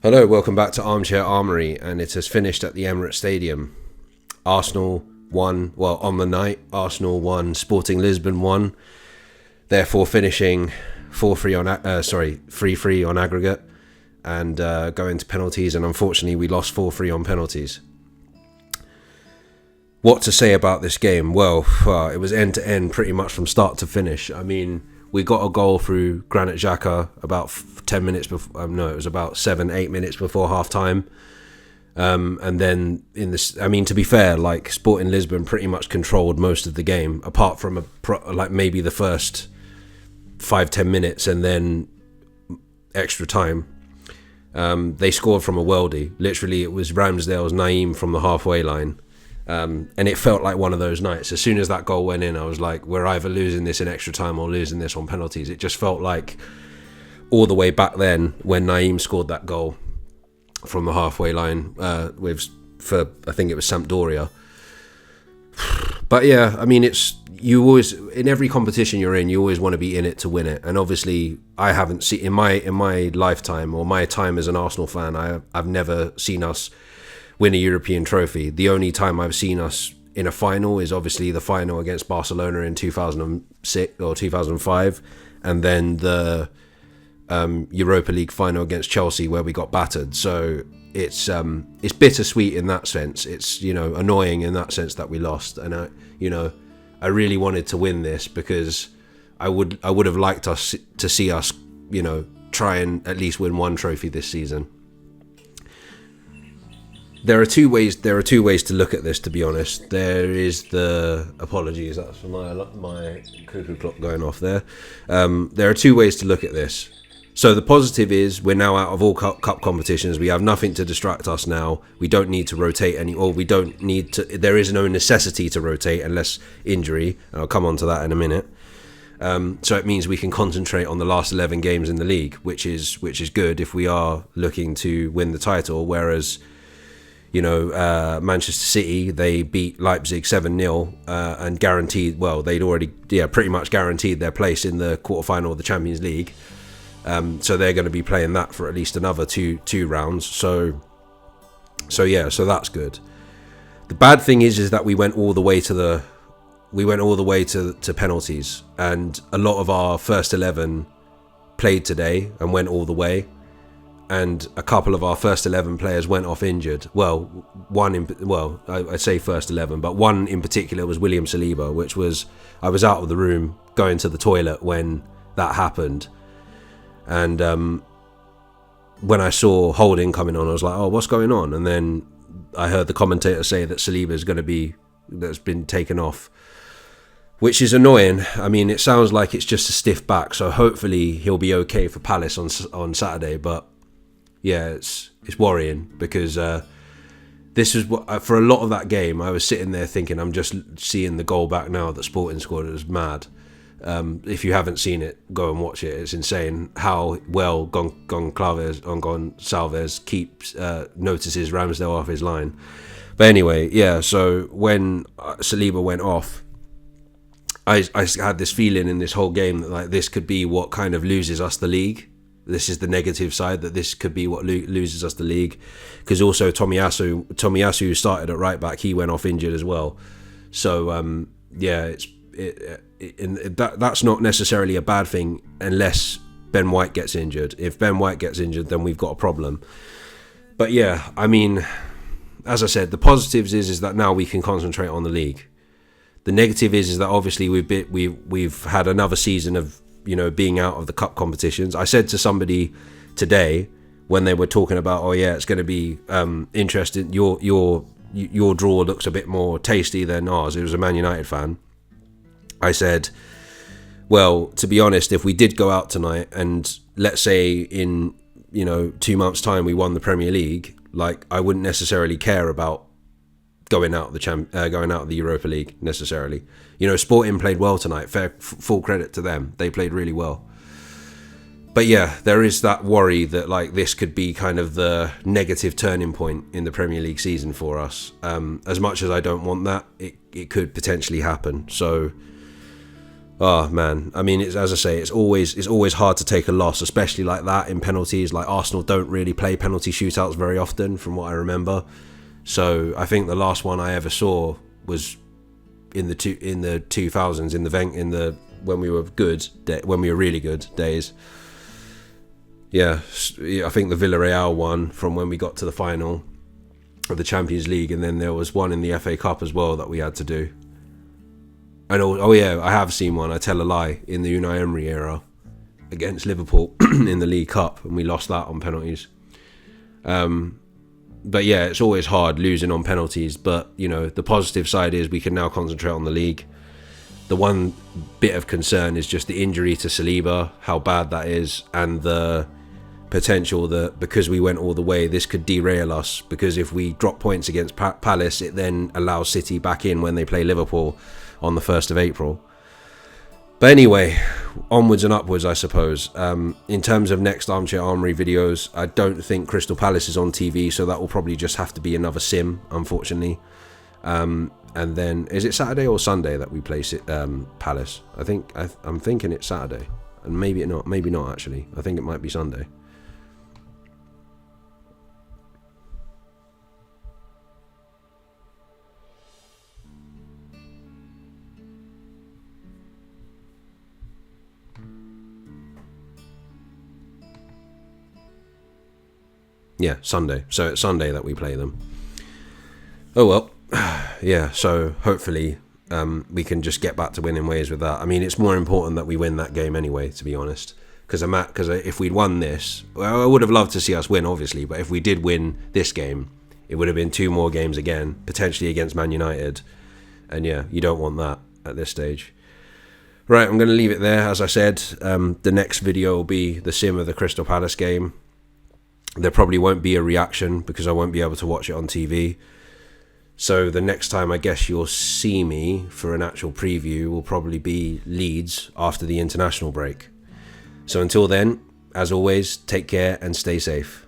Hello, welcome back to Armchair Armoury, and it has finished at the Emirates Stadium. Arsenal won, well, on the night, Arsenal won, Sporting Lisbon won, therefore finishing 3-3 on aggregate, and going to penalties, and unfortunately we lost 4-3 on penalties. What to say about this game? Well, it was end-to-end pretty much from start to finish. I mean, we got a goal through Granit Xhaka about 10 minutes before, no, it was about 7-8 minutes before half-time. And then to be fair, like Sporting Lisbon pretty much controlled most of the game, apart from maybe the first 5-10 minutes and then extra time. They scored from a worldie. Literally, it was Ramsdale's Naeem from the halfway line. And it felt like one of those nights. As soon as that goal went in, I was like, we're either losing this in extra time or losing this on penalties. It just felt like all the way back then when Naeem scored that goal from the halfway line I think it was Sampdoria. But yeah, I mean, you always, in every competition you're in, you always want to be in it to win it. And obviously, I haven't seen in my lifetime or my time as an Arsenal fan, I've never seen us win a European trophy. The only time I've seen us in a final is obviously the final against Barcelona in 2006 or 2005, and then the Europa League final against Chelsea where we got battered. So it's bittersweet in that sense. It's, annoying in that sense that we lost, and I really wanted to win this because I would have liked us to see us try and at least win one trophy this season. There are two ways to look at this, to be honest. There is the apologies, that's my cuckoo clock going off there. There are two ways to look at this. So the positive is we're now out of all cup competitions. We have nothing to distract us now. We don't need to rotate there is no necessity to rotate unless injury. And I'll come on to that in a minute. So it means we can concentrate on the last 11 games in the league, which is good if we are looking to win the title. Whereas Manchester City, they beat Leipzig 7-0 and guaranteed, they'd already pretty much guaranteed their place in the quarterfinal of the Champions League. So they're going to be playing that for at least another two rounds. So that's good. The bad thing is that we went all the way to penalties, and a lot of our first 11 played today and went all the way. And a couple of our first 11 players went off injured. I say first 11, but one in particular was William Saliba, I was out of the room going to the toilet when that happened. And when I saw Holding coming on, I was like, oh, what's going on? And then I heard the commentator say that Saliba that's been taken off, which is annoying. I mean, it sounds like it's just a stiff back, so hopefully he'll be okay for Palace on Saturday, but yeah, it's worrying because this is what for a lot of that game I was sitting there thinking, I'm just seeing the goal back now that Sporting scored. It was mad. If you haven't seen it, go and watch it. It's insane how well Gonçalves keeps notices Ramsdale off his line. But anyway, yeah. So when Saliba went off, I had this feeling in this whole game that like this could be what kind of loses us the league. This is the negative side, that this could be what loses us the league, because also Tomiyasu, who started at right back, he went off injured as well. So that's not necessarily a bad thing unless Ben White gets injured. If Ben White gets injured, then we've got a problem. But yeah, I mean, as I said, the positives is that now we can concentrate on the league. The negative is that obviously we've had another season of being out of the cup competitions. I said to somebody today when they were talking about, oh yeah, it's going to be interesting. Your draw looks a bit more tasty than ours. It was a Man United fan. I said, well, to be honest, if we did go out tonight and let's say in 2 months' time we won the Premier League, like I wouldn't necessarily care about going out of the Europa League necessarily. Sporting played well tonight. Full credit to them. They played really well. But yeah, there is that worry that like this could be kind of the negative turning point in the Premier League season for us. As much as I don't want that, it could potentially happen. So Oh man, I mean, it's, as I say, it's always hard to take a loss, especially like that in penalties. Like Arsenal don't really play penalty shootouts very often, from what I remember. So I think the last one I ever saw was in the 2000s, in the when we were good, when we were really good days. Yeah, I think the Villarreal one from when we got to the final of the Champions League, and then there was one in the FA Cup as well that we had to do. And oh yeah, I have seen one, I tell a lie, in the Unai Emery era against Liverpool in the League Cup, and we lost that on penalties. But yeah, it's always hard losing on penalties, but you know, the positive side is we can now concentrate on the league. The one bit of concern is just the injury to Saliba, how bad that is, and the potential that because we went all the way, this could derail us, because if we drop points against Palace, it then allows City back in when they play Liverpool on the 1st of April. But anyway, onwards and upwards, I suppose. In terms of next Armchair Armory videos, I don't think Crystal Palace is on TV, so that will probably just have to be another sim, unfortunately. And then, is it Saturday or Sunday that we play Palace? I'm thinking it's Saturday, and maybe not actually. I think it might be Sunday. Yeah, Sunday. So it's Sunday that we play them. Oh well. Yeah, so hopefully we can just get back to winning ways with that. I mean, it's more important that we win that game anyway, to be honest. Because if we'd won this, well, I would have loved to see us win, obviously. But if we did win this game, it would have been 2 more games again, potentially against Man United. And yeah, you don't want that at this stage. Right, I'm going to leave it there. As I said, the next video will be the sim of the Crystal Palace game. There probably won't be a reaction because I won't be able to watch it on TV. So the next time I guess you'll see me for an actual preview will probably be Leeds after the international break. So until then, as always, take care and stay safe.